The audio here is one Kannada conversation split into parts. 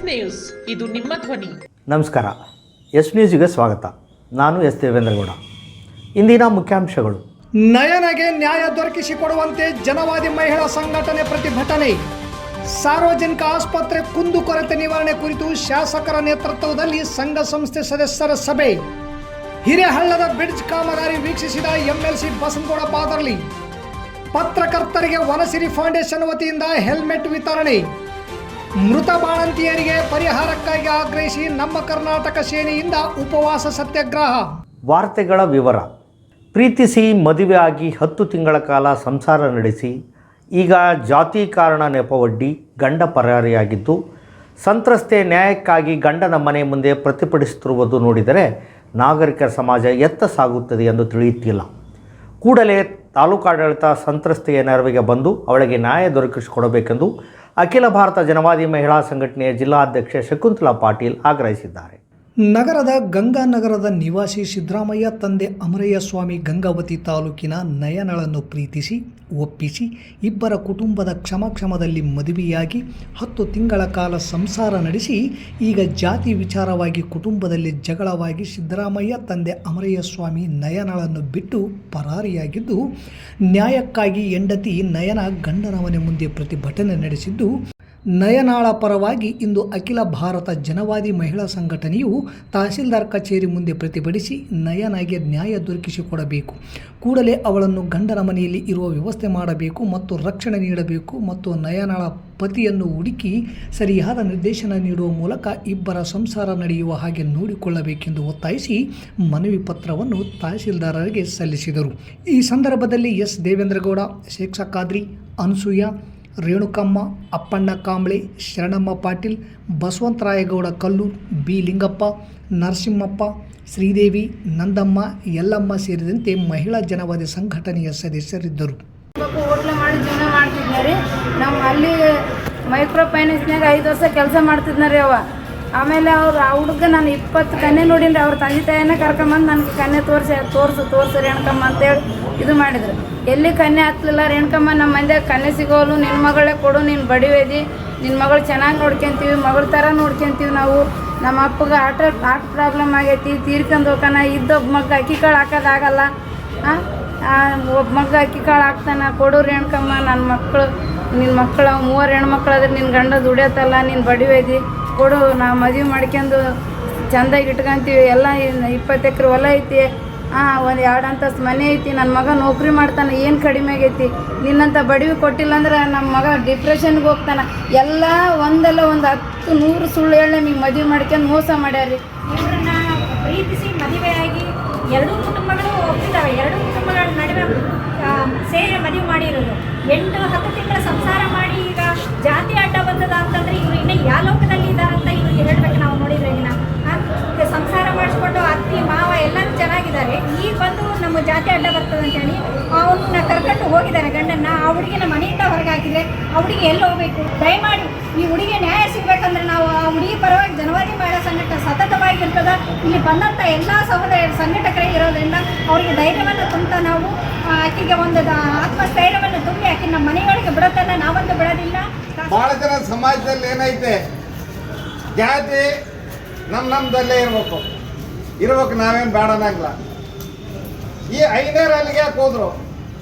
ನ್ಯೂಸ್, ಇದು ನಿಮ್ಮ ಧ್ವನಿ. ನಮಸ್ಕಾರ. ಎಸ್ ನ್ಯೂಸ್ಗೆ ಸ್ವಾಗತ. ನಾನು ಎಸ್ ದೇವೇಂದ್ರಗೌಡ. ಇಂದಿನ ಮುಖ್ಯಾಂಶಗಳು. ನಯನಗೆ ನ್ಯಾಯ ದೊರಕಿಸಿಕೊಡುವಂತೆ ಜನವಾದಿ ಮಹಿಳಾ ಸಂಘಟನೆ ಪ್ರತಿಭಟನೆ. ಸಾರ್ವಜನಿಕ ಆಸ್ಪತ್ರೆ ಕುಂದುಕೊರತೆ ನಿವಾರಣೆ ಕುರಿತು ಶಾಸಕರ ನೇತೃತ್ವದಲ್ಲಿ ಸಂಘ ಸಂಸ್ಥೆ ಸದಸ್ಯರ ಸಭೆ. ಹಿರೇಹಳ್ಳದ ಬ್ರಿಡ್ಜ್ ಕಾಮಗಾರಿ ವೀಕ್ಷಿಸಿದ ಎಂಎಲ್ಸಿ ಬಸನಗೌಡ ಬಾದರ್ಲಿ. ಪತ್ರಕರ್ತರಿಗೆ ವನಸಿರಿ ಫೌಂಡೇಶನ್ ವತಿಯಿಂದ ಹೆಲ್ಮೆಟ್ ವಿತರಣೆ. ಮೃತ ಬಾಣಂತಿಯರಿಗೆ ಪರಿಹಾರಕ್ಕಾಗಿ ಆಗ್ರಹಿಸಿ ನಮ್ಮ ಕರ್ನಾಟಕ ಸೇನೆಯಿಂದ ಉಪವಾಸ ಸತ್ಯಾಗ್ರಹ. ವಾರ್ತೆಗಳ ವಿವರ. ಪ್ರೀತಿಸಿ ಮದುವೆ ಆಗಿ 10 ತಿಂಗಳ ಕಾಲ ಸಂಸಾರ ನಡೆಸಿ ಈಗ ಜಾತಿ ಕಾರಣ ನೆಪವೊಡ್ಡಿ ಗಂಡ ಪರಾರಿಯಾಗಿದ್ದು ಸಂತ್ರಸ್ತೆ ನ್ಯಾಯಕ್ಕಾಗಿ ಗಂಡನ ಮನೆ ಮುಂದೆ ಪ್ರತಿಭಟಿಸುತ್ತಿರುವುದು ನೋಡಿದರೆ ನಾಗರಿಕ ಸಮಾಜ ಎತ್ತ ಸಾಗುತ್ತದೆ ಎಂದು ತಿಳಿಯುತ್ತಿಲ್ಲ. ಕೂಡಲೇ ತಾಲೂಕಾಡಳಿತ ಸಂತ್ರಸ್ತೆಯ ನೆರವಿಗೆ ಬಂದು ಅವಳಿಗೆ ನ್ಯಾಯ ದೊರಕಿಸಿಕೊಡಬೇಕೆಂದು ಅಖಿಲ ಭಾರತ ಜನವಾದಿ ಮಹಿಳಾ ಸಂಘಟನೆಯ ಜಿಲ್ಲಾಧ್ಯಕ್ಷೆ ಶಕುಂತಲಾ ಪಾಟೀಲ್ ಆಗ್ರಹಿಸಿದ್ದಾರೆ. ನಗರದ ಗಂಗಾನಗರದ ನಿವಾಸಿ ಸಿದ್ದರಾಮಯ್ಯ ತಂದೆ ಅಮರಯ್ಯ ಸ್ವಾಮಿ ಗಂಗಾವತಿ ತಾಲೂಕಿನ ನಯನಳನ್ನು ಪ್ರೀತಿಸಿ ಒಪ್ಪಿಸಿ ಇಬ್ಬರ ಕುಟುಂಬದ ಕ್ಷಮದಲ್ಲಿ ಮದುವೆಯಾಗಿ 10 ತಿಂಗಳ ಕಾಲ ಸಂಸಾರ ನಡೆಸಿ ಈಗ ಜಾತಿ ವಿಚಾರವಾಗಿ ಕುಟುಂಬದಲ್ಲಿ ಜಗಳವಾಗಿ ಸಿದ್ದರಾಮಯ್ಯ ತಂದೆ ಅಮರಯ್ಯ ಸ್ವಾಮಿ ನಯನಳನ್ನು ಬಿಟ್ಟು ಪರಾರಿಯಾಗಿದ್ದು ನ್ಯಾಯಕ್ಕಾಗಿ ಹೆಂಡತಿ ನಯನ ಗಂಡನ ಮನೆ ಮುಂದೆ ಪ್ರತಿಭಟನೆ ನಡೆಸಿದ್ದು, ನಯನಾಳ ಪರವಾಗಿ ಇಂದು ಅಖಿಲ ಭಾರತ ಜನವಾದಿ ಮಹಿಳಾ ಸಂಘಟನೆಯು ತಹಸೀಲ್ದಾರ್ ಕಚೇರಿ ಮುಂದೆ ಪ್ರತಿಭಟಿಸಿ ನಯನಾಗೆ ನ್ಯಾಯ ದೊರಕಿಸಿಕೊಡಬೇಕು, ಕೂಡಲೇ ಅವಳನ್ನು ಗಂಡನ ಮನೆಯಲ್ಲಿ ಇರುವ ವ್ಯವಸ್ಥೆ ಮಾಡಬೇಕು ಮತ್ತು ರಕ್ಷಣೆ ನೀಡಬೇಕು ಮತ್ತು ನಯನಾಳ ಪತಿಯನ್ನು ಹುಡುಕಿ ಸರಿಯಾದ ನಿರ್ದೇಶನ ನೀಡುವ ಮೂಲಕ ಇಬ್ಬರ ಸಂಸಾರ ನಡೆಯುವ ಹಾಗೆ ನೋಡಿಕೊಳ್ಳಬೇಕೆಂದು ಒತ್ತಾಯಿಸಿ ಮನವಿ ಪತ್ರವನ್ನು ತಹಸೀಲ್ದಾರರಿಗೆ ಸಲ್ಲಿಸಿದರು. ಈ ಸಂದರ್ಭದಲ್ಲಿ ಎಸ್ ದೇವೇಂದ್ರಗೌಡ, ಶೇಖ ಖಾದ್ರಿ, ಅನಸೂಯ, ರೇಣುಕಮ್ಮ, ಅಪ್ಪಣ್ಣ ಕಾಂಬ್ಳೆ, ಶರಣಮ್ಮ ಪಾಟೀಲ್, ಬಸವಂತರಾಯಗೌಡ ಕಲ್ಲೂರ್, ಬಿ ಲಿಂಗಪ್ಪ, ನರಸಿಂಹಪ್ಪ, ಶ್ರೀದೇವಿ, ನಂದಮ್ಮ, ಯಲ್ಲಮ್ಮ ಸೇರಿದಂತೆ ಮಹಿಳಾ ಜನವಾದಿ ಸಂಘಟನೆಯ ಸದಸ್ಯರಿದ್ದರು. ಹೋಟ್ಲ ಮಾಡಿ ಜೀವನ ಮಾಡ್ತಿದ್ನಾರಿ. ನಾವು ಅಲ್ಲಿ ಮೈಕ್ರೋ ಫೈನಾನ್ಸ್ನಾಗ 5 ವರ್ಷ ಕೆಲಸ ಮಾಡ್ತಿದ್ನಾರಿ. ಆಮೇಲೆ ಅವ್ರು ಆ ಹುಡುಗ ನಾನು 20 ಕನ್ಯೆ ನೋಡಿನ್ರಿ. ಅವ್ರ ತಂದೆ ತಾಯಿನ ಕರ್ಕೊಂಬಂದು ನನಗೆ ಕನ್ಯೆ ತೋರಿಸು ರೇಣುಕಮ್ಮ ಅಂತೇಳಿ ಇದು ಮಾಡಿದ್ರು. ಎಲ್ಲಿ ಕನ್ಯೆ ಹತ್ತಲಿಲ್ಲ. ರೇಣುಕಮ್ಮ ನಮ್ಮ ಮಂದ್ಯಾಗ ಕನ್ಯೆ ಸಿಗೋಲು, ನಿನ್ನ ಮಗಳೇ ಕೊಡು, ನೀನು ಬಡಿವೇದಿ, ನಿನ್ನ ಮಗಳು ಚೆನ್ನಾಗಿ ನೋಡ್ಕೊಂತೀವಿ, ಮಗಳ ಥರ ನೋಡ್ಕೊಂತೀವಿ ನಾವು. ನಮ್ಮ ಅಪ್ಪಗೆ ಹಾರ್ಟ್ ಪ್ರಾಬ್ಲಮ್ ಆಗೈತಿ, ತೀರ್ಕೊಂಡು ಹೋಗೋಣ. ಇದ್ದೊಬ್ಬ ಮಗ ಅಕ್ಕಿ ಕಾಳು ಹಾಕೋದಾಗಲ್ಲ, ಒಬ್ಬ ಮಗ ಅಕ್ಕಿ ಕಾಳು ಹಾಕ್ತಾನೆ, ಕೊಡು ರೇಣುಕಮ್ಮ, ನಿನ್ನ ಮಕ್ಕಳು 3 ಹೆಣ್ಮಕ್ಳು ಆದ್ರೆ ನಿನ್ನ ಗಂಡ ದುಡಿಯತ್ತಲ್ಲ, ನೀನು ಬಡಿವೇದಿ ಕೊಡು, ನಾವು ಮದುವೆ ಮಾಡ್ಕೊಂಡು ಚೆಂದಾಗಿ ಇಟ್ಕೊಂತೀವಿ. ಎಲ್ಲ 20 ಎಕರೆ ಹೊಲ ಐತಿ, ಒಂದು 2 ಅಂತಸ್ತು ಮನೆ ಐತಿ, ನನ್ನ ಮಗ ನೌಕರಿ ಮಾಡ್ತಾನೆ, ಏನು ಕಡಿಮೆ ಆಗೈತಿ, ನಿನ್ನಂಥ ಬಡವಿ ಕೊಟ್ಟಿಲ್ಲ ಅಂದ್ರೆ ನಮ್ಮ ಮಗ ಡಿಪ್ರೆಷನ್ಗೆ ಹೋಗ್ತಾನೆ. ಎಲ್ಲ ಒಂದಲ್ಲ ಒಂದು 10 100 ಸುಳ್ಳು ಹೇಳಿ ನಿಮಗೆ ಮದುವೆ ಮಾಡ್ಕೊಂಡು ಮೋಸ ಮಾಡ್ಯಾರಿ. ಇವ್ರನ್ನ ಪ್ರೀತಿಸಿ ಮದುವೆಯಾಗಿ 2 ಕುಟುಂಬಗಳು ಒಪ್ಪಿದ್ದಾವೆ. 2 ಕುಟುಂಬಗಳ ನಡುವೆ ಸೇರಿ ಮದುವೆ ಮಾಡಿರೋದು. 8-10 ತಿಂಗಳ ಸಂಸಾರ ಮಾಡಿ ಈಗ ಜಾತಿ ಅಡ್ಡ ಬಂದದ ಅಂತಂದರೆ ಇವರು ಇನ್ನೂ ಯಾವ ಲೋಕದಲ್ಲಿ ಇದ್ದಾರಂತ ಇವ್ರಿಗೆ ಹೇಳ್ಬೇಕು. ನಾವು ನೋಡಿದ್ರೆ ಈಗ ಸಂಸಾರ ಮಾಡಿಸ್ಕೊಂಡು ಅತ್ತಿ ಮಾವ ಎಲ್ಲರೂ ಚೆನ್ನಾಗಿದ್ದಾರೆ. ಈಗ ಬಂದು ನಮ್ಮ ಜಾತಿ ಅಡ್ಡ ಬರ್ತದೆ ಅಂತೇಳಿ ಅವ್ರನ್ನ ಕರ್ಕೊಂಡು ಹೋಗಿದ್ದಾರೆ ಗಂಡನ್ನ. ಆ ಹುಡುಗಿನ ಮನೆಯಿಂದ ಹೊರಗೆ ಹಾಕಿದ್ರೆ ಆ ಹುಡುಗಿ ಎಲ್ಲಿ ಹೋಗಬೇಕು? ದಯಮಾಡಿ ಈ ಹುಡುಗಿ ನ್ಯಾಯ ಸಿಗಬೇಕಂದ್ರೆ ನಾವು ಆ ಹುಡುಗಿ ಪರವಾಗಿ ಜನವಾದಿ ಮಹಿಳಾ ಸಂಘಟನೆ ಸತತವಾಗಿರ್ತದೆ. ಇಲ್ಲಿ ಬಂದಂಥ ಎಲ್ಲ ಸಂಘಟಕರೇ ಇರೋದ್ರಿಂದ ಅವರಿಗೆ ಧೈರ್ಯವನ್ನು ತುಂಬ ನಾವು ಆಕೆಗೆ ಒಂದು ಆತ್ಮಸ್ಥೈರ್ಯವನ್ನು ತುಂಬಿ ಆಕೆ ನಮ್ಮ ಮನೆಗಳಿಗೆ ಬಿಡುತ್ತಲ್ಲ, ನಾವಂತೂ ಬಿಡೋದಿಲ್ಲ. ಭಾಳ ಜನ ಸಮಾಜದಲ್ಲಿ ಏನೈತೆ, ಜಾತಿ ನಮ್ಮದಲ್ಲೇ ಇರ್ಬೇಕು, ನಾವೇನು ಬೇಡನಾಗಲ್ಲ. ಈ 5ನೇ ಅಲ್ಲಿಗೆ ಯಾಕೆ ಹೋದ್ರು?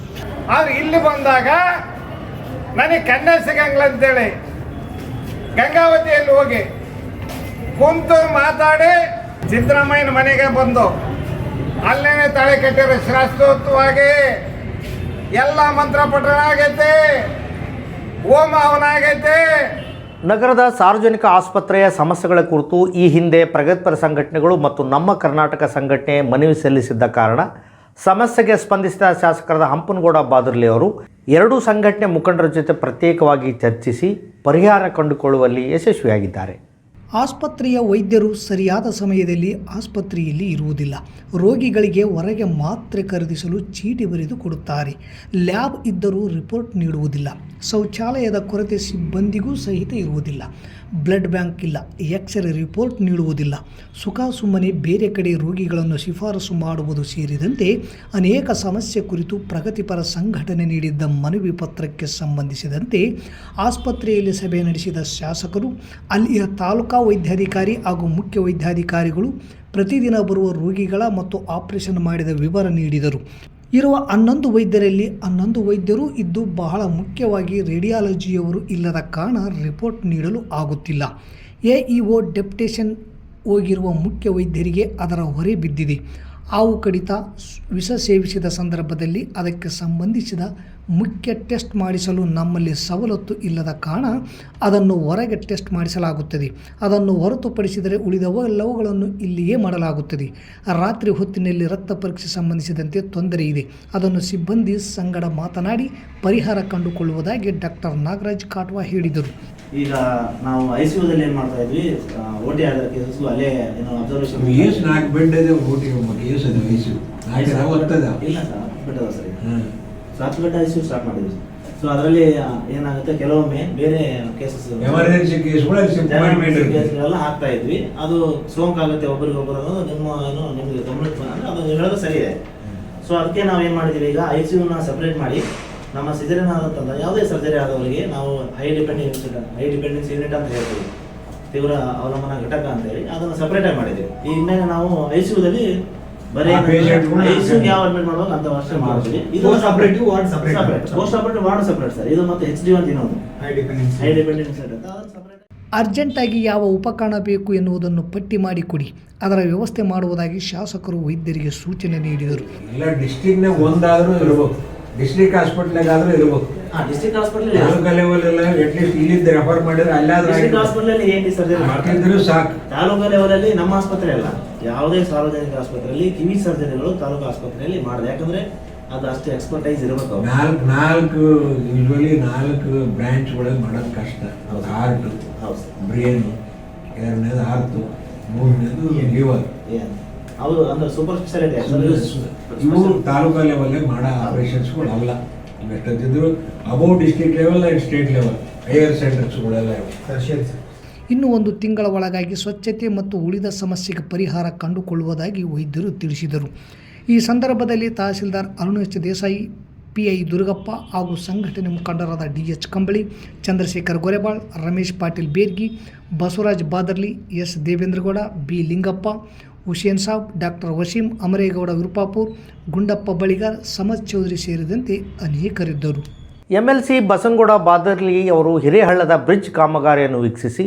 ಆದ್ರೆ ಇಲ್ಲಿ ಬಂದಾಗ ನನಗೆ ಕನ್ಯೆ ಸಿಗಂಗಿಲ್ಲ ಅಂತೇಳಿ ಗಂಗಾವತಿಯಲ್ಲಿ ಹೋಗಿ ಕುಂತು ಮಾತಾಡಿ ಸಿದ್ದರಾಮಯ್ಯನ ಮನೆಗೆ ಬಂದು ಅಲ್ಲೇನೆ ತಲೆ ಕಟ್ಟಿರೋ ಶಾಸ್ತ್ರೋಕ್ತವಾಗಿ ಎಲ್ಲ ಮಂತ್ರ ಪಠಣ ಆಗೈತೆ, ಹೋಮ ಹವನ ಆಗೈತೆ. ನಗರದ ಸಾರ್ವಜನಿಕ ಆಸ್ಪತ್ರೆಯ ಸಮಸ್ಯೆಗಳ ಕುರಿತು ಈ ಹಿಂದೆ ಪ್ರಗತಿಪರ ಸಂಘಟನೆಗಳು ಮತ್ತು ನಮ್ಮ ಕರ್ನಾಟಕ ಸಂಘಟನೆ ಮನವಿ ಸಲ್ಲಿಸಿದ್ದ ಕಾರಣ ಸಮಸ್ಯೆಗೆ ಸ್ಪಂದಿಸಿದ ಶಾಸಕರಾದ ಹಂಪನಗೌಡ ಬಾದರ್ಲಿ ಅವರು 2 ಸಂಘಟನೆ ಮುಖಂಡರ ಜೊತೆ ಪ್ರತ್ಯೇಕವಾಗಿ ಚರ್ಚಿಸಿ ಪರಿಹಾರ ಕಂಡುಕೊಳ್ಳುವಲ್ಲಿ ಯಶಸ್ವಿಯಾಗಿದ್ದಾರೆ. ಆಸ್ಪತ್ರೆಯ ವೈದ್ಯರು ಸರಿಯಾದ ಸಮಯದಲ್ಲಿ ಆಸ್ಪತ್ರೆಯಲ್ಲಿ ಇರುವುದಿಲ್ಲ. ರೋಗಿಗಳಿಗೆ ಹೊರಗೆ ಮಾತ್ರೆ ಖರೀದಿಸಲು ಚೀಟಿ ಬರೆದು ಕೊಡುತ್ತಾರೆ. ಲ್ಯಾಬ್ ಇದ್ದರೂ ರಿಪೋರ್ಟ್ ನೀಡುವುದಿಲ್ಲ. ಶೌಚಾಲಯದ ಕೊರತೆ ಸಿಬ್ಬಂದಿಗೂ ಸಹಿತ ಇರುವುದಿಲ್ಲ. ಬ್ಲಡ್ ಬ್ಯಾಂಕ್ ಇಲ್ಲ, ಎಕ್ಸ್ರೇ ರಿಪೋರ್ಟ್ ನೀಡುವುದಿಲ್ಲ, ಸುಮ್ಮನೆ ಬೇರೆ ಕಡೆ ರೋಗಿಗಳನ್ನು ಶಿಫಾರಸು ಮಾಡುವುದು ಸೇರಿದಂತೆ ಅನೇಕ ಸಮಸ್ಯೆ ಕುರಿತು ಪ್ರಗತಿಪರ ಸಂಘಟನೆ ನೀಡಿದ್ದ ಮನವಿ ಪತ್ರಕ್ಕೆ ಸಂಬಂಧಿಸಿದಂತೆ ಆಸ್ಪತ್ರೆಯಲ್ಲಿ ಸಭೆ ನಡೆಸಿದ ಶಾಸಕರು ಅಲ್ಲಿಯ ತಾಲೂಕಾ ವೈದ್ಯಾಧಿಕಾರಿ ಹಾಗೂ ಮುಖ್ಯ ವೈದ್ಯಾಧಿಕಾರಿಗಳು ಪ್ರತಿದಿನ ಬರುವ ರೋಗಿಗಳ ಮತ್ತು ಆಪರೇಷನ್ ಮಾಡಿದ ವಿವರ ನೀಡಿದರು. ಇರುವ 11 ವೈದ್ಯರಲ್ಲಿ 11 ವೈದ್ಯರು ಇದ್ದು ಬಹಳ ಮುಖ್ಯವಾಗಿ ರೇಡಿಯಾಲಜಿಯವರು ಇಲ್ಲದ ಕಾರಣ ರಿಪೋರ್ಟ್ ನೀಡಲು ಆಗುತ್ತಿಲ್ಲ. ಎಇಒ ಡೆಪ್ಯುಟೇಷನ್ ಹೋಗಿರುವ ಮುಖ್ಯ ವೈದ್ಯರಿಗೆ ಅದರ ಹೊರೆ ಬಿದ್ದಿದೆ. ಹಾವು ಕಡಿತ, ವಿಷ ಸೇವಿಸಿದ ಸಂದರ್ಭದಲ್ಲಿ ಅದಕ್ಕೆ ಸಂಬಂಧಿಸಿದ ಮುಖ್ಯ ಟೆಸ್ಟ್ ಮಾಡಿಸಲು ನಮ್ಮಲ್ಲಿ ಸವಲತ್ತು ಇಲ್ಲದ ಕಾರಣ ಅದನ್ನು ಹೊರಗೆ ಟೆಸ್ಟ್ ಮಾಡಿಸಲಾಗುತ್ತದೆ. ಅದನ್ನು ಹೊರತುಪಡಿಸಿದರೆ ಉಳಿದವೆಲ್ಲವುಗಳನ್ನು ಇಲ್ಲಿಯೇ ಮಾಡಲಾಗುತ್ತದೆ. ರಾತ್ರಿ ಹೊತ್ತಿನಲ್ಲಿ ರಕ್ತ ಪರೀಕ್ಷೆ ಸಂಬಂಧಿಸಿದಂತೆ ತೊಂದರೆ ಇದೆ. ಅದನ್ನು ಸಿಬ್ಬಂದಿ ಸಂಗಡ ಮಾತನಾಡಿ ಪರಿಹಾರ ಕಂಡುಕೊಳ್ಳುವುದಾಗಿ ಡಾಕ್ಟರ್ ನಾಗರಾಜ್ ಕಾಟ್ವಾ ಹೇಳಿದರು. ಈಗ ನಾವು ಐಸಿಯುದಲ್ಲಿ ಏನು ಮಾಡ್ತಾ ಇದ್ವಿ, ಓಟಿ ಆದ ಕೇಸಸ್ ಅಲ್ಲೇ ಏನೋ ಅಬ್ಸರ್ವೇಷನ್ ಎಷ್ಟು 4 ಬೆಡ್ ಇದೆ ಓಟಿ ಕೇಸ್ ಇದೆ ಐಸಿಯು ಇಲ್ಲ ಸರ್, 10 ಬೆಡ್ ಅದ ಸರ್. 7 ಬೆಡ್ ಐಸಿಯು ಸ್ಟಾರ್ಟ್ ಮಾಡಿದ್ವಿ. ಸೊ ಅದರಲ್ಲಿ ಏನಾಗುತ್ತೆ, ಕೆಲವೊಮ್ಮೆ ಬೇರೆ ಕೇಸಸ್ ಎಮರ್ಜೆನ್ಸಿ ಕೇಸ್ಗಳೆಲ್ಲ ಹಾಕ್ತಾ ಇದ್ವಿ. ಅದು ಸೋಂಕಾಗುತ್ತೆ ಒಬ್ಬರಿಗೊಬ್ಬರು ಅನ್ನೋದು ನಿಮಗೆ ಗಮನಕ್ಕೆ ಅಂದರೆ ಅದು ಹೇಳೋದು ಸರಿ ಇದೆ. ಸೊ ಅದಕ್ಕೆ ನಾವು ಏನು ಮಾಡಿದ್ದೀವಿ, ಈಗ ಐಸಿಯುನ ಸಪ್ರೇಟ್ ಮಾಡಿ ನಮ್ಮ ಸಿಜರಿನ್ ಆದಂಥ ಯಾವುದೇ ಸರ್ಜರಿ ಆದವರಿಗೆ ನಾವು ಹೈ ಡಿಪೆಂಡೆನ್ಸಿ ಯೂನಿಟ್ ಅಂತ ಹೇಳ್ತೀವಿ, ತೀವ್ರ ಅವಲಂಬನ ಘಟಕ ಅಂತೇಳಿ ಅದನ್ನು ಸಪ್ರೇಟಾಗಿ ಮಾಡಿದ್ದೀವಿ. ಈ ಇನ್ನೇನು ನಾವು ಐಸಿಯುದಲ್ಲಿ ಬರೀ ಐಸಿಯುಗೆ ಯಾವ ಅಡ್ಮಿಟ್ ಮಾಡುವಾಗ ಅಂತ ವರ್ಷ ಮಾಡ್ತೀವಿ. ಇದು post operative ward separate sir. ಇದು ಮತ್ತೆ HD ಅಂತ ಇನ್ನೊಂದು ಹೈ ಡಿಪೆಂಡೆನ್ಸಿ ಅಂತ ಅದನ್ನು ಸಪ್ರೇಟ್. ಅರ್ಜೆಂಟಾಗಿ ಯಾವ ಉಪಕರಣ ಬೇಕು ಎನ್ನುವುದನ್ನು ಪಟ್ಟಿ ಮಾಡಿ ಕೊಡಿ, ಅದರ ವ್ಯವಸ್ಥೆ ಮಾಡುವುದಾಗಿ ಶಾಸಕರು ವೈದ್ಯರಿಗೆ ಸೂಚನೆ ನೀಡಿದರು. ಎಲ್ಲ ಡಿಸ್ಟ್ರಿಕ್ಟ್ನಾಗ ಒಂದಾದರೂ ಇರಬೇಕು, ಡಿಸ್ಟ್ರಿಕ್ಟ್ ಹಾಸ್ಪಿಟ್ಲಾಗಾದ್ರೂ ಇರಬೇಕು. ಡಿಸ್ಟ್ರಿಕ್ಟ್ ಹಾಸ್ಪಿಟಲ್ ತಾಲೂಕಾ ಲೆವೆಲ್ ಎಲ್ಲ ಅಟ್ಲೀಸ್ಟ್ ಇಲ್ಲಿಂದ ರೆಫರ್ ಮಾಡಿದ್ರೆ ಅಲ್ಲಾದ್ರೂ ಡಿಸ್ಟ್ರಿಕ್ಟ್ ಹಾಸ್ಪಿಟಲ್ ಏನು ಸರ್ಜರಿ ಮಾಡ್ತಿದ್ರು ಸಾಕು. ತಾಲೂಕಾ ಲೆವೆಲಲ್ಲಿ ನಮ್ಮ ಆಸ್ಪತ್ರೆ ಅಲ್ಲ, ಯಾವುದೇ ಸಾರ್ವಜನಿಕ ಆಸ್ಪತ್ರೆಯಲ್ಲಿ ಕಿವಿ ಸರ್ಜರಿಗಳು ತಾಲೂಕು ಆಸ್ಪತ್ರೆಯಲ್ಲಿ ಮಾಡಿದೆ. ಯಾಕಂದ್ರೆ ಅದು ಅಷ್ಟು ಎಕ್ಸ್ಪರ್ಟೈಸ್ ಇರಬೇಕು. ನಾಲ್ಕು ಯೂಶ್ವಲಿ 4 ಬ್ರಾಂಚ್ಗಳಲ್ಲಿ ಮಾಡೋದು ಕಷ್ಟ. ಹಾರ್ಟು, ಬ್ರೇನ್, 2ನೇದು ಹಾರ್ಟು, 3ನೇದು ಲಿವರ್. ಅವರು ಅಂದ್ರೆ ಸೂಪರ್ ಸ್ಪೆಷಾಲಿಟಿ ಇವು ತಾಲೂಕಾ ಲೆವೆಲ್ ಮಾಡೋ ಆಪರೇಷನ್ಸ್ಗಳು ಅಲ್ಲ. ಎಷ್ಟೊತ್ತಿದ್ರು above district level and state level higher ಸೆಂಟರ್ಸ್ಗಳೆಲ್ಲ ಇವೆ. ಇನ್ನು 1 ತಿಂಗಳ ಒಳಗಾಗಿ ಸ್ವಚ್ಛತೆ ಮತ್ತು ಉಳಿದ ಸಮಸ್ಯೆಗೆ ಪರಿಹಾರ ಕಂಡುಕೊಳ್ಳುವುದಾಗಿ ವೈದ್ಯರು ತಿಳಿಸಿದರು. ಈ ಸಂದರ್ಭದಲ್ಲಿ ತಹಸೀಲ್ದಾರ್ ಅರುಣ್ ಎಚ್ ದೇಸಾಯಿ, PI ದುರ್ಗಪ್ಪ ಹಾಗೂ ಸಂಘಟನೆ ಮುಖಂಡರಾದ DH Kambali, Chandrashekar Gorebal, Ramesh Patil Bergi, Basavaraj Badarli, S Devendragowda, B Lingappa, Hussain Sab, doctor Waseem, Amaregowda Virupapur, Gundappa Baligar, Samad Chowdhary ಸೇರಿದಂತೆ ಅನೇಕರಿದ್ದರು. MLC ಬಸನಗೌಡ ಬಾದರ್ಲಿ ಅವರು ಹಿರೇಹಳ್ಳದ ಬ್ರಿಡ್ಜ್ ಕಾಮಗಾರಿಯನ್ನು ವೀಕ್ಷಿಸಿ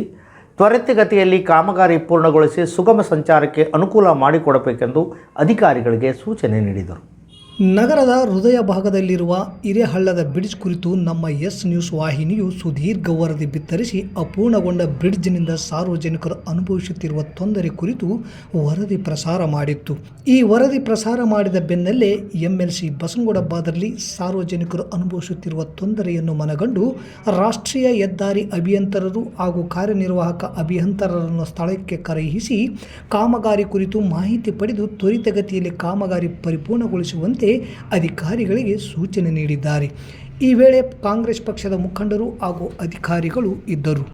ತ್ವರಿತಗತಿಯಲ್ಲಿ ಕಾಮಗಾರಿ ಪೂರ್ಣಗೊಳಿಸಿ ಸುಗಮ ಸಂಚಾರಕ್ಕೆ ಅನುಕೂಲ ಮಾಡಿಕೊಡಬೇಕೆಂದು ಅಧಿಕಾರಿಗಳಿಗೆ ಸೂಚನೆ ನೀಡಿದರು. ನಗರದ ಹೃದಯ ಭಾಗದಲ್ಲಿರುವ ಹಿರೇಹಳ್ಳದ ಬ್ರಿಡ್ಜ್ ಕುರಿತು ನಮ್ಮ ಎಸ್ ನ್ಯೂಸ್ ವಾಹಿನಿಯು ಸುದೀರ್ಘ ವರದಿ ಬಿತ್ತರಿಸಿ ಅಪೂರ್ಣಗೊಂಡ ಬ್ರಿಡ್ಜ್ನಿಂದ ಸಾರ್ವಜನಿಕರು ಅನುಭವಿಸುತ್ತಿರುವ ತೊಂದರೆ ಕುರಿತು ವರದಿ ಪ್ರಸಾರ ಮಾಡಿತ್ತು. ಈ ವರದಿ ಪ್ರಸಾರ ಮಾಡಿದ ಬೆನ್ನಲ್ಲೇ MLC ಬಸನಗೌಡ ಬಾದರ್ಲಿ ಸಾರ್ವಜನಿಕರು ಅನುಭವಿಸುತ್ತಿರುವ ತೊಂದರೆಯನ್ನು ಮನಗಂಡು ರಾಷ್ಟ್ರೀಯ ಹೆದ್ದಾರಿ ಅಭಿಯಂತರರು ಹಾಗೂ ಕಾರ್ಯನಿರ್ವಾಹಕ ಅಭಿಯಂತರರನ್ನು ಸ್ಥಳಕ್ಕೆ ಕರೆಯಿಸಿ ಕಾಮಗಾರಿ ಕುರಿತು ಮಾಹಿತಿ ಪಡೆದು ತ್ವರಿತಗತಿಯಲ್ಲಿ ಕಾಮಗಾರಿ ಪರಿಪೂರ್ಣಗೊಳಿಸುವಂತೆ ಅಧಿಕಾರಿಗಳಿಗೆ ಸೂಚನೆ ನೀಡಿದ್ದಾರೆ. ಈ ವೇಳೆ ಕಾಂಗ್ರೆಸ್ ಪಕ್ಷದ ಮುಖಂಡರು ಹಾಗೂ ಅಧಿಕಾರಿಗಳು ಇದ್ದರು.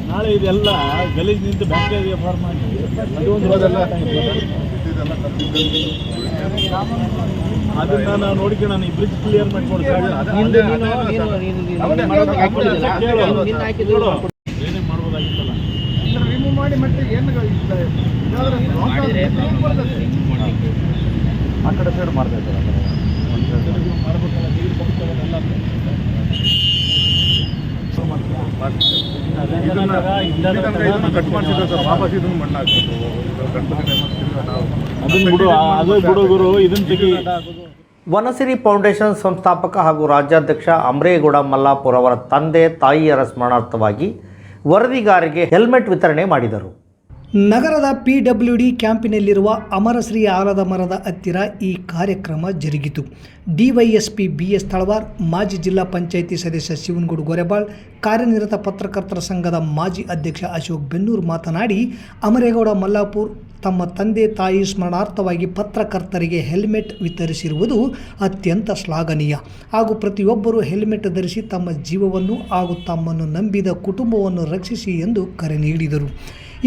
ನಾಳೆ ಇದೆಲ್ಲ ಗಲೀಜು ನಿಂತು ಬ್ಯಾಕ್ಟೀರಿಯಾ ಫಾರ್ಮ್ ಆಗಿ ಅದನ್ನ ನಾವು ನೋಡ್ಕೊಂಡು ನಾನು ಈ ಬ್ರಿಡ್ಜ್ ಕ್ಲಿಯರ್ ಮಾಡಿಕೊಡ್ತೀನಿ. ಏನೇ ಮಾಡ್ಬೋದಾಗಿತ್ತಲ್ಲ ರಿಮೂವ್ ಮಾಡಿ ಮತ್ತೆ ಏನು ಆ ಕಡೆ ಸೈಡ್ ಮಾಡ್ತಾ ಮಾಡ್ಬೇಕಲ್ಲ, ನೀರು ಕೊಡ್ತಾರಲ್ಲ ಕಟ್ ಮಾಡ್ತಿದ್ದೆ ಸರ್. ವಾಪಸ್ ಇದನ್ನು ಮಣ್ಣು ಹಾಕ್ಬೇಕು, ಅದನ್ನ ಬಿಡು, ಅದು ಬಿಡು ಗುರು, ಇದನ್ನ ತೆಗಿ. ವನಸಿರಿ ಫೌಂಡೇಶನ್ ಸಂಸ್ಥಾಪಕ ಹಾಗೂ ರಾಜ್ಯಾಧ್ಯಕ್ಷ ಅಮರೇಗೌಡ ಮಲ್ಲಾಪುರ್ ಅವರ ತಂದೆ ತಾಯಿಯರ ಸ್ಮರಣಾರ್ಥವಾಗಿ ವರದಿಗಾರರಿಗೆ ಹೆಲ್ಮೆಟ್ ವಿತರಣೆ ಮಾಡಿದರು. ನಗರದ PWD ಕ್ಯಾಂಪಿನಲ್ಲಿರುವ ಅಮರಶ್ರೀ ಆಲದ ಮರದ ಹತ್ತಿರ ಈ ಕಾರ್ಯಕ್ರಮ ಜರುಗಿತು. DYSP BS ತಳವಾರ್, ಮಾಜಿ ಜಿಲ್ಲಾ ಪಂಚಾಯಿತಿ ಸದಸ್ಯ ಶಿವನಗೌಡ ಗೊರೆಬಾಳ್, ಕಾರ್ಯನಿರತ ಪತ್ರಕರ್ತರ ಸಂಘದ ಮಾಜಿ ಅಧ್ಯಕ್ಷ ಅಶೋಕ್ ಬೆನ್ನೂರು ಮಾತನಾಡಿ, ಅಮರೇಗೌಡ ಮಲ್ಲಾಪುರ್ ತಮ್ಮ ತಂದೆ ತಾಯಿ ಸ್ಮರಣಾರ್ಥವಾಗಿ ಪತ್ರಕರ್ತರಿಗೆ ಹೆಲ್ಮೆಟ್ ವಿತರಿಸಿರುವುದು ಅತ್ಯಂತ ಶ್ಲಾಘನೀಯ ಹಾಗೂ ಪ್ರತಿಯೊಬ್ಬರೂ ಹೆಲ್ಮೆಟ್ ಧರಿಸಿ ತಮ್ಮ ಜೀವವನ್ನು ಹಾಗೂ ತಮ್ಮನ್ನು ನಂಬಿದ ಕುಟುಂಬವನ್ನು ರಕ್ಷಿಸಿ ಎಂದು ಕರೆ ನೀಡಿದರು.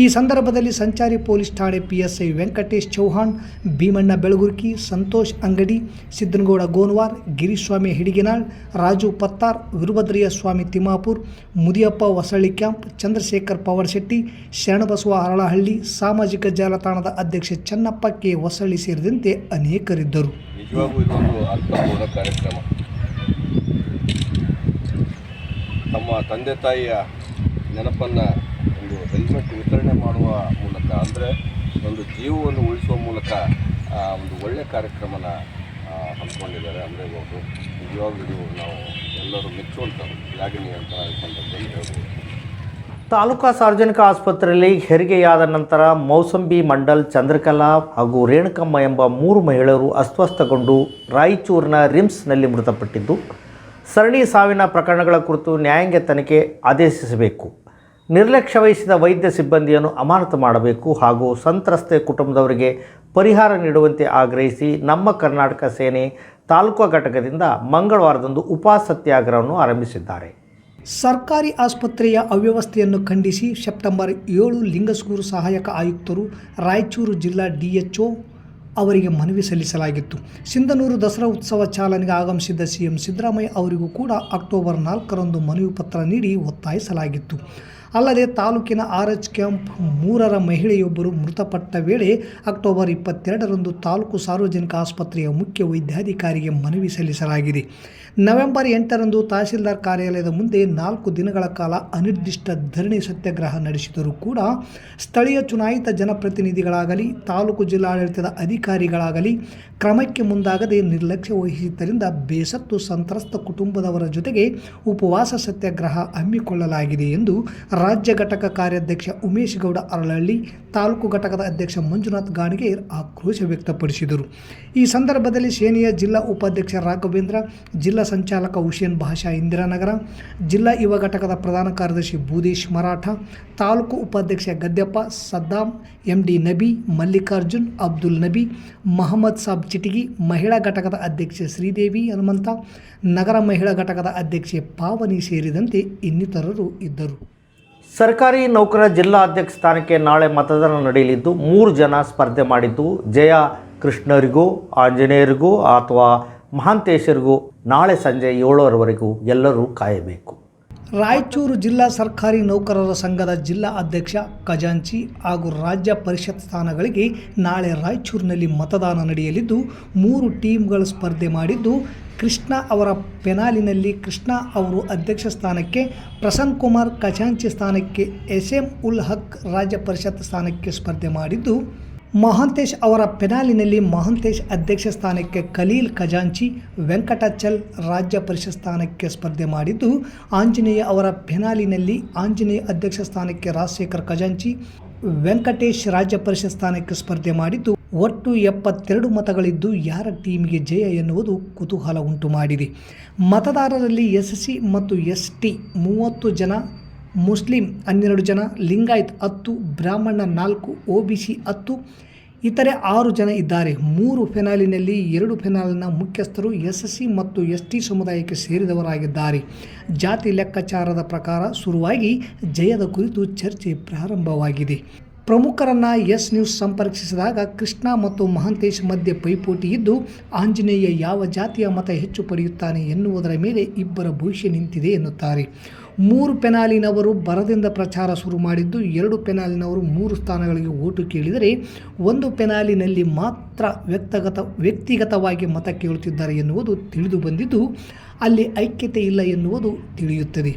ಈ ಸಂದರ್ಭದಲ್ಲಿ ಸಂಚಾರಿ ಪೊಲೀಸ್ ಠಾಣೆ PSI ವೆಂಕಟೇಶ್ ಚೌಹಾಣ್, ಭೀಮಣ್ಣ ಬೆಳಗುರ್ಕಿ, ಸಂತೋಷ್ ಅಂಗಡಿ, ಸಿದ್ದನಗೌಡ ಗೋನ್ವಾರ್, ಗಿರಿಸ್ವಾಮಿ ಹಿಡಿಗಿನಾಳ್, ರಾಜು ಪತ್ತಾರ್, ವೀರಭದ್ರಯ್ಯ ಸ್ವಾಮಿ ತಿಮ್ಮಾಪುರ್, ಮುದಿಯಪ್ಪ ಹೊಸಳ್ಳಿ ಕ್ಯಾಂಪ್, ಚಂದ್ರಶೇಖರ್ ಪವರ್ಶೆಟ್ಟಿ, ಶರಣಬಸವ ಹರಳಹಳ್ಳಿ, ಸಾಮಾಜಿಕ ಜಾಲತಾಣದ ಅಧ್ಯಕ್ಷ ಚನ್ನಪ್ಪ ಕೆ ಹೊಸಳ್ಳಿ ಸೇರಿದಂತೆ ಅನೇಕರಿದ್ದರು. ನಿಜವಾಗೂ ಇದೊಂದು ಅರ್ಥಪೂರ್ಣ ಕಾರ್ಯಕ್ರಮ. ತಮ್ಮ ತಂದೆ ತಾಯಿಯ ನೆನಪನ್ನು ಒಂದು ಹೆಲ್ಮೆಟ್ ವಿತರಣೆ ಮಾಡುವ ಮೂಲಕ, ಅಂದರೆ ಒಂದು ಜೀವವನ್ನು ಉಳಿಸುವ ಮೂಲಕ ಒಂದು ಒಳ್ಳೆಯ ಕಾರ್ಯಕ್ರಮನ ಹಮ್ಮಿಕೊಂಡಿದ್ದಾರೆ ಅಮರೇಗೌಡರು. ನಿಜವಾಗ್ಲೂ ನಾವು ಎಲ್ಲರೂ ಮೆಚ್ಚುವಂಥದ್ದು, ಶ್ಲಾಘನೀಯ ಅಂತ ಈ ಸಂದರ್ಭದಲ್ಲಿ ಹೇಳ್ಬೋದು. ತಾಲೂಕಾ ಸಾರ್ವಜನಿಕ ಆಸ್ಪತ್ರೆಯಲ್ಲಿ ಹೆರಿಗೆಯಾದ ನಂತರ ಮೌಸಂಬಿ ಮಂಡಲ್, ಚಂದ್ರಕಲಾ ಹಾಗೂ ರೇಣುಕಮ್ಮ ಎಂಬ 3 ಮಹಿಳೆಯರು ಅಸ್ವಸ್ಥಗೊಂಡು ರಾಯಚೂರಿನ ರಿಮ್ಸ್ನಲ್ಲಿ ಮೃತಪಟ್ಟಿದ್ದು, ಸರಣಿ ಸಾವಿನ ಪ್ರಕರಣಗಳ ಕುರಿತು ನ್ಯಾಯಾಂಗ ತನಿಖೆ ಆದೇಶಿಸಬೇಕು, ನಿರ್ಲಕ್ಷ್ಯ ವಹಿಸಿದ ವೈದ್ಯ ಸಿಬ್ಬಂದಿಯನ್ನು ಅಮಾನತು ಮಾಡಬೇಕು ಹಾಗೂ ಸಂತ್ರಸ್ತೆ ಕುಟುಂಬದವರಿಗೆ ಪರಿಹಾರ ನೀಡುವಂತೆ ಆಗ್ರಹಿಸಿ ನಮ್ಮ ಕರ್ನಾಟಕ ಸೇನೆ ತಾಲೂಕು ಘಟಕದಿಂದ ಮಂಗಳವಾರದಂದು ಉಪವಾಸ ಸತ್ಯಾಗ್ರಹವನ್ನು ಆರಂಭಿಸಿದ್ದಾರೆ. ಸರ್ಕಾರಿ ಆಸ್ಪತ್ರೆಯ ಅವ್ಯವಸ್ಥೆಯನ್ನು ಖಂಡಿಸಿ ಸೆಪ್ಟೆಂಬರ್ 7 ಲಿಂಗಸ್ಗೂರು ಸಹಾಯಕ ಆಯುಕ್ತರು, ರಾಯಚೂರು ಜಿಲ್ಲಾ DHO ಅವರಿಗೆ ಮನವಿ ಸಲ್ಲಿಸಲಾಗಿತ್ತು. ಸಿಂಧನೂರು ದಸರಾ ಉತ್ಸವ ಚಾಲನೆಗೆ ಆಗಮಿಸಿದ್ದ CM ಸಿದ್ದರಾಮಯ್ಯ ಅವರಿಗೂ ಕೂಡ ಅಕ್ಟೋಬರ್ 4ರಂದು ಮನವಿ ಪತ್ರ ನೀಡಿ ಒತ್ತಾಯಿಸಲಾಗಿತ್ತು. ಅಲ್ಲದೆ ತಾಲೂಕಿನ RH ಕ್ಯಾಂಪ್ 3ರ ಮಹಿಳೆಯೊಬ್ಬರು ಮೃತಪಟ್ಟ ವೇಳೆ ಅಕ್ಟೋಬರ್ 22ರಂದು ತಾಲೂಕು ಸಾರ್ವಜನಿಕ ಆಸ್ಪತ್ರೆಯ ಮುಖ್ಯ ವೈದ್ಯಾಧಿಕಾರಿಗೆ ಮನವಿ ಸಲ್ಲಿಸಲಾಗಿದೆ. ನವೆಂಬರ್ 8ರಂದು ತಹಸೀಲ್ದಾರ್ ಕಾರ್ಯಾಲಯದ ಮುಂದೆ 4 ದಿನಗಳ ಕಾಲ ಅನಿರ್ದಿಷ್ಟ ಧರಣಿ ಸತ್ಯಾಗ್ರಹ ನಡೆಸಿದರೂ ಕೂಡ ಸ್ಥಳೀಯ ಚುನಾಯಿತ ಜನಪ್ರತಿನಿಧಿಗಳಾಗಲಿ ತಾಲೂಕು ಜಿಲ್ಲಾಡಳಿತದ ಅಧಿಕಾರಿಗಳಾಗಲಿ ಕ್ರಮಕ್ಕೆ ಮುಂದಾಗದೆ ನಿರ್ಲಕ್ಷ್ಯ ವಹಿಸಿದ್ದರಿಂದ ಬೇಸತ್ತು ಸಂತ್ರಸ್ತ ಕುಟುಂಬದವರ ಜೊತೆಗೆ ಉಪವಾಸ ಸತ್ಯಾಗ್ರಹ ಹಮ್ಮಿಕೊಳ್ಳಲಾಗಿದೆ ಎಂದು ರಾಜ್ಯ ಘಟಕ ಕಾರ್ಯಾಧ್ಯಕ್ಷ ಉಮೇಶ್ ಗೌಡ ಅರಳಹಳ್ಳಿ, ತಾಲೂಕು ಘಟಕದ ಅಧ್ಯಕ್ಷ ಮಂಜುನಾಥ್ ಗಾಣಿಗೇರ್ ಆಕ್ರೋಶ ವ್ಯಕ್ತಪಡಿಸಿದರು. ಈ ಸಂದರ್ಭದಲ್ಲಿ ಸೇನೆಯ ಜಿಲ್ಲಾ ಉಪಾಧ್ಯಕ್ಷ ರಾಘವೇಂದ್ರ, ಜಿಲ್ಲಾ ಸಂಚಾಲಕ ಹುಸೇನ್ ಭಾಷಾ ಇಂದಿರಾನಗರ, ಜಿಲ್ಲಾ ಯುವ ಘಟಕದ ಪ್ರಧಾನ ಕಾರ್ಯದರ್ಶಿ ಭೂದೇಶ್ ಮರಾಠ, ತಾಲೂಕು ಉಪಾಧ್ಯಕ್ಷ ಗದ್ದೆಪ್ಪ, ಸದ್ದಾಂ, MD ನಬಿ, ಮಲ್ಲಿಕಾರ್ಜುನ್, ಅಬ್ದುಲ್ ನಬಿ, ಮಹಮ್ಮದ್ ಸಾಬ್ ಚಿಟಿಗಿ, ಮಹಿಳಾ ಘಟಕದ ಅಧ್ಯಕ್ಷೆ ಶ್ರೀದೇವಿ ಹನುಮಂತ, ನಗರ ಮಹಿಳಾ ಘಟಕದ ಅಧ್ಯಕ್ಷೆ ಪಾವನಿ ಸೇರಿದಂತೆ ಇನ್ನಿತರರು ಇದ್ದರು. ಸರ್ಕಾರಿ ನೌಕರ ಜಿಲ್ಲಾ ಅಧ್ಯಕ್ಷ ಸ್ಥಾನಕ್ಕೆ ನಾಳೆ ಮತದಾನ ನಡೆಯಲಿದ್ದು 3 ಜನ ಸ್ಪರ್ಧೆ ಮಾಡಿದ್ದು, ಜಯ ಕೃಷ್ಣರಿಗೂ, ಆಂಜನೇಯರಿಗೂ ಅಥವಾ ಮಹಾಂತೇಶರಿಗೂ ನಾಳೆ ಸಂಜೆ 7ರವರೆಗೂ ಎಲ್ಲರೂ ಕಾಯಬೇಕು. ರಾಯಚೂರು ಜಿಲ್ಲಾ ಸರ್ಕಾರಿ ನೌಕರರ ಸಂಘದ ಜಿಲ್ಲಾ ಅಧ್ಯಕ್ಷ, ಖಜಾಂಚಿ ಹಾಗೂ ರಾಜ್ಯ ಪರಿಷತ್ ಸ್ಥಾನಗಳಿಗೆ ನಾಳೆ ರಾಯಚೂರಿನಲ್ಲಿ ಮತದಾನ ನಡೆಯಲಿದ್ದು 3 ಟೀಮ್ಗಳು ಸ್ಪರ್ಧೆ ಮಾಡಿದ್ದು, ಕೃಷ್ಣ ಅವರ ಪೆನಾಲಿನಲ್ಲಿ ಕೃಷ್ಣ ಅವರು ಅಧ್ಯಕ್ಷ ಸ್ಥಾನಕ್ಕೆ, ಪ್ರಸನ್ನ ಕುಮಾರ್ ಖಜಾಂಚಿ ಸ್ಥಾನಕ್ಕೆ, SM ಉಲ್ ಹಕ್ ರಾಜ್ಯ ಪರಿಷತ್ ಸ್ಥಾನಕ್ಕೆ ಸ್ಪರ್ಧೆ ಮಾಡಿದ್ದು, ಮಹಾಂತೇಶ್ ಅವರ ಪೆನಾಲಿನಲ್ಲಿ ಮಹಾಂತೇಶ್ ಅಧ್ಯಕ್ಷ ಸ್ಥಾನಕ್ಕೆ ಖಲೀಲ್ ಖಜಾಂಚಿ, ವೆಂಕಟಾಚಲ್ ರಾಜ್ಯ ಪರಿಷತ್ ಸ್ಥಾನಕ್ಕೆ ಸ್ಪರ್ಧೆ ಮಾಡಿದ್ದು, ಆಂಜನೇಯ ಅವರ ಪೆನಾಲಿನಲ್ಲಿ ಆಂಜನೇಯ ಅಧ್ಯಕ್ಷ ಸ್ಥಾನಕ್ಕೆ ರಾಜಶೇಖರ್ ಖಜಾಂಚಿ, ವೆಂಕಟೇಶ್ ರಾಜ್ಯ ಪರಿಷತ್ ಸ್ಥಾನಕ್ಕೆ ಸ್ಪರ್ಧೆ ಮಾಡಿದ್ದು, ಒಟ್ಟು 72 ಮತಗಳಿದ್ದು ಯಾರ ಟೀಮಿಗೆ ಜಯ ಎನ್ನುವುದು ಕುತೂಹಲ ಉಂಟು ಮಾಡಿದೆ. ಮತದಾರರಲ್ಲಿ SC ಮತ್ತು ST 30 ಜನ, ಮುಸ್ಲಿಂ 12 ಜನ, ಲಿಂಗಾಯತ್ 10, ಬ್ರಾಹ್ಮಣ 4, OBC 10, ಇತರೆ 6 ಜನ ಇದ್ದಾರೆ. 3 ಫೆನಾಲಿನಲ್ಲಿ 2 ಫೆನಾಲಿನ ಮುಖ್ಯಸ್ಥರು SC ಮತ್ತು ST ಸಮುದಾಯಕ್ಕೆ ಸೇರಿದವರಾಗಿದ್ದಾರೆ. ಜಾತಿ ಲೆಕ್ಕಾಚಾರದ ಪ್ರಕಾರ ಶುರುವಾಗಿ ಜಯದ ಕುರಿತು ಚರ್ಚೆ ಪ್ರಾರಂಭವಾಗಿದೆ. ಪ್ರಮುಖರನ್ನು ಎಸ್ ನ್ಯೂಸ್ ಸಂಪರ್ಕಿಸಿದಾಗ ಕೃಷ್ಣ ಮತ್ತು ಮಹಾಂತೇಶ್ ಮಧ್ಯೆ ಪೈಪೋಟಿ ಇದ್ದು, ಆಂಜನೇಯ ಯಾವ ಜಾತಿಯ ಮತ ಹೆಚ್ಚು ಪಡೆಯುತ್ತಾನೆ ಎನ್ನುವುದರ ಮೇಲೆ ಇಬ್ಬರ ಭವಿಷ್ಯ ನಿಂತಿದೆ ಎನ್ನುತ್ತಾರೆ. 3 ಪೆನಾಲಿನವರು ಬರದಿಂದ ಪ್ರಚಾರ ಶುರು ಮಾಡಿದ್ದು, 2 ಪೆನಾಲಿನವರು 3 ಸ್ಥಾನಗಳಿಗೆ ಓಟು ಕೇಳಿದರೆ 1 ಪೆನಾಲಿನಲ್ಲಿ ಮಾತ್ರ ವ್ಯಕ್ತಿಗತವಾಗಿ ಮತ ಕೇಳುತ್ತಿದ್ದಾರೆ ಎನ್ನುವುದು ತಿಳಿದು ಬಂದಿದ್ದು, ಅಲ್ಲಿ ಐಕ್ಯತೆ ಇಲ್ಲ ಎನ್ನುವುದು ತಿಳಿಯುತ್ತದೆ.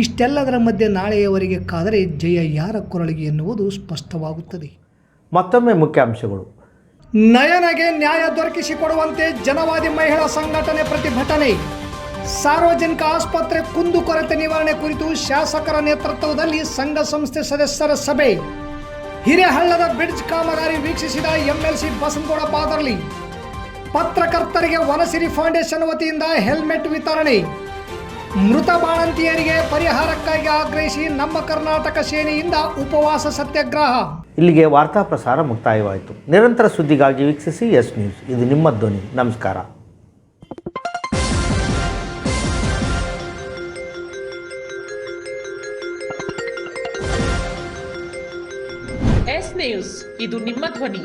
ಇಷ್ಟೆಲ್ಲದರ ಮಧ್ಯೆ ನಾಳೆಯವರೆಗೆ ಕಾದರೆ ಜಯ ಯಾರ ಕೊರಳಿಗೆ ಎನ್ನುವುದು ಸ್ಪಷ್ಟವಾಗುತ್ತದೆ. ಮತ್ತೊಮ್ಮೆ ಮುಖ್ಯಾಂಶಗಳು. ನಯನಗೆ ನ್ಯಾಯ ದೊರಕಿಸಿಕೊಡುವಂತೆ ಜನವಾದಿ ಮಹಿಳಾ ಸಂಘಟನೆ ಪ್ರತಿಭಟನೆ. ಸಾರ್ವಜನಿಕ ಆಸ್ಪತ್ರೆ ಕುಂದುಕೊರತೆ ನಿವಾರಣೆ ಕುರಿತು ಶಾಸಕರ ನೇತೃತ್ವದಲ್ಲಿ ಸಂಘ ಸಂಸ್ಥೆ ಸದಸ್ಯರ ಸಭೆ. ಹಿರೇಹಳ್ಳದ ಬ್ರಿಡ್ಜ್ ಕಾಮಗಾರಿ ವೀಕ್ಷಿಸಿದ MLC ಬಸನಗೌಡ ಬಾದರ್ಲಿ. ಪತ್ರಕರ್ತರಿಗೆ ವನಸಿರಿ ಫೌಂಡೇಶನ್ ವತಿಯಿಂದ ಹೆಲ್ಮೆಟ್ ವಿತರಣೆ. ಮೃತ ಬಾಣಂತಿಯರಿಗೆ ಪರಿಹಾರಕ್ಕಾಗಿ ಆಗ್ರಹಿಸಿ ನಮ್ಮ ಕರ್ನಾಟಕ ಸೇನೆಯಿಂದ ಉಪವಾಸ ಸತ್ಯಾಗ್ರಹ. ಇಲ್ಲಿಗೆ ವಾರ್ತಾ ಪ್ರಸಾರ ಮುಕ್ತಾಯವಾಯಿತು. ನಿರಂತರ ಸುದ್ದಿಗಾಗಿ ವೀಕ್ಷಿಸಿ ಎಸ್ ನ್ಯೂಸ್. ಇದು ನಿಮ್ಮ ಧ್ವನಿ. ನಮಸ್ಕಾರ. S news. ಇದು ನಿಮ್ಮ ಧ್ವನಿ.